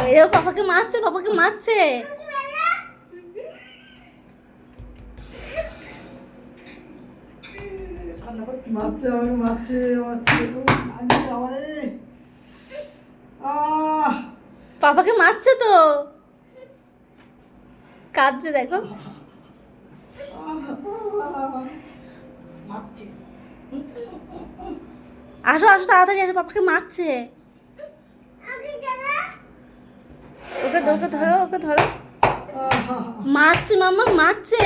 ওই ও পাপাকে মারছে, পাপাকে মারছে। মারছে আমাকে, মারছে মারছে। আমারে পাপাকে মারছে তো, কাঁদছে দেখো। আসো আসো তাড়াতাড়ি আসো, পাপাকে মারছে। ওকে ওকে ধরো, ওকে ধরো। মারছে মাম্মা, মারছে।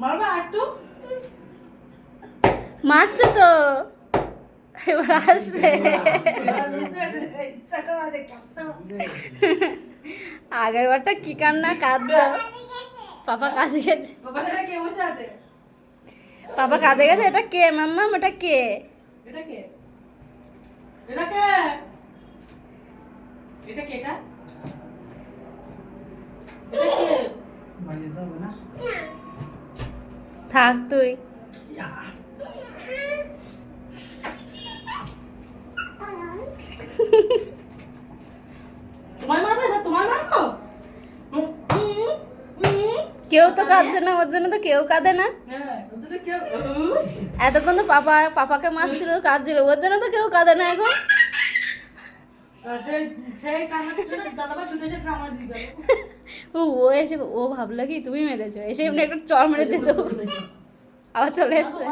মারবা একটু, মারছে তো, এবার আসছে। আগের বারটা কি কান্না কাঁদতো। পাপা কাজে গেছে, বাবা এটা কে বসে আছে? পাপা কাজে গেছে। এটা কে মাম্মা, এটা কে? এটা কে? এটা কে? এটা কে? এটা এটা কে? বাড়িয়ে দাও না। থাক তুই। ইয়া। তোমায় মারবে, এবার তোমায় মারবো? কেউ তো কাঁদছে না, ওর জন্য তো কেউ কাঁদে না। হ্যাঁ, ওদের কে? এতক্ষণ তো পাপাকে মারছিল, কাঁদছিল, ওর জন্য তো কেউ কাঁদে না এখন। সেই কান্নার জন্য দাদাভাই ছুটে এসে ট্রামা দিয়ে দিল। ও এসে ও ভাবলো কি তুমি মেরেছো, এসে এমনি একটা চড় মেরে দিয়ে দেবো, আবার চলে এসছে।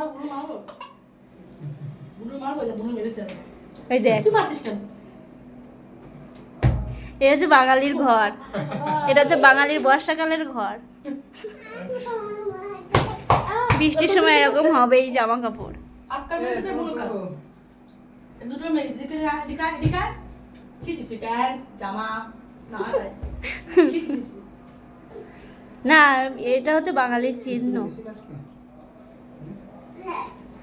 বুনু মারবো, বুনু মেরেছে। ওই দেখ, তুই মারছিস কেন? এটা হচ্ছে বাঙালির ঘর, এটা হচ্ছে বাঙালির বর্ষাকালের ঘর। বৃষ্টির সময় এরকম হবেই জামা কাপড়। আটকা মেরেছে বুনু কাল। দুটো মেরে দিকে দিকা দিকা ছি ছি ছি প্যান্ট জামা না ছি ছি ছি। না, এটা হচ্ছে বাঙালির চিহ্ন।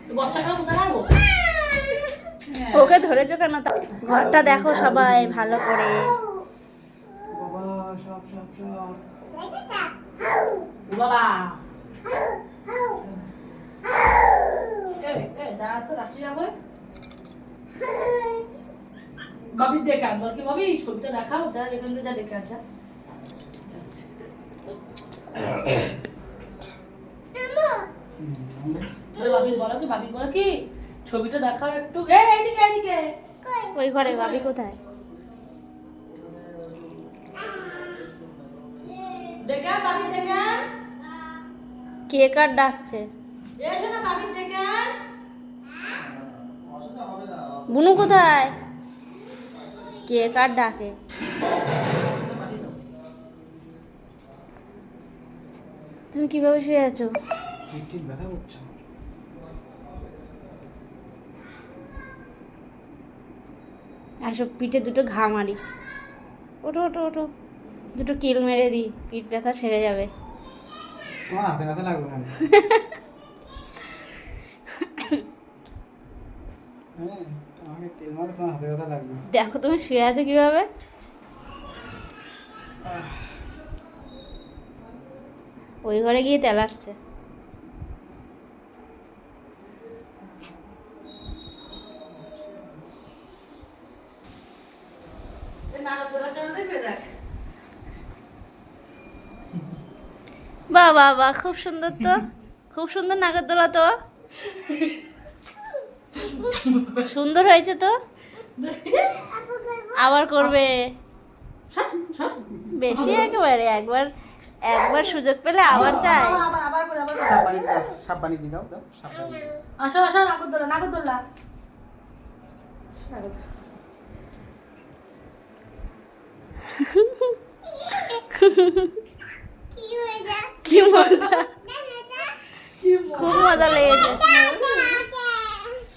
তো বর্ষাকাল কোথায় রাখবো? ওকে ধরেছো কেন? ঘরটা দেখো সবাই ভালো করে। বাবা সব সব সব ও বাবা দাঁড়া তো রাখি যাবো। বাবির ডেকে আন, বল কি বাবি ছবিটা দেখাও, যা এখান থেকে যা ডেকে আন যা। যাচ্ছে। বাবির বলো কি ছবিটা দেখাও একটু। এইদিকে এইদিকে। ওই ঘরে ভাবি কোথায়? ডেকে আন, বাবির ডেকে আন। কে কার ডাকছে? এসো না বাবির ডেকে আন। বুনু কোথায়? কে কার ডাকে? তুমি কিভাবে শুয়ে আছো? ঠিক ব্যথা করছে। আসো, পিঠে দুটো ঘা মারি। ওঠো ওঠো ওঠো, দুটো কিল মেরে দিই, পিঠ ব্যথা সেরে যাবে। তোমার হাতে ব্যথা লাগবে কেন? হ্যাঁ, আমাকে তেল মারলে তোমার হাতে ব্যথা লাগবে। দেখো তুমি শুয়ে আছো কিভাবে। ওই ঘরে গিয়ে তেলাচ্ছে। বাহ বাহ বাহ, খুব সুন্দর তো, খুব সুন্দর নাগরদোলা তো, সুন্দর হয়েছে তো। আবার করবে বেশি, একেবারে একবার একবার সুযোগ পেলে আবার চাই। আবার করে আবার সাপ পানি দিয়ে দাও, দাও সাপ পানি। আসো আসো, নাগরদোল্লা। কি মজা, খুব মজা লেগেছে।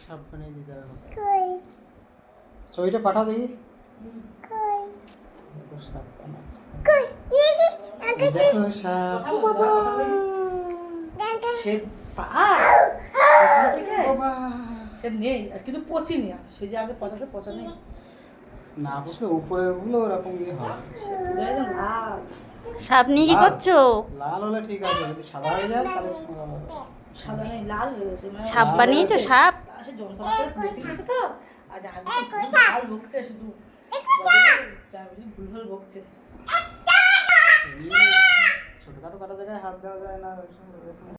সাপ পানি দিতে হবে। ছবিটা পাঠা দেখি। দেখো সাপ বানাচ্ছে। দেখো সাপ। সে বাবা সে নেই আর, কিন্তু পচিনি আর, সে যে আগে পচাছে পচা নেই। না বুঝলে উপরের গুলো ওরকম ইয়ে হয়। একদম লাল। সাপ নিয়ে কি করছো? লাল হলে ঠিক আছে, যদি সাদা হয়ে যায় তাহলে সাদা নেই, লাল হয়ে গেছে। মানে সাপ বানিয়েছো? সাপ? সে যন্ত্রণা করে বেশি গেছে তো, আজ আমি ভুলভাল বকছে শুধু ভুলভাল বকছে ছোটখাটো কাটা জায়গায় হাত দেওয়া যায় না ওই সব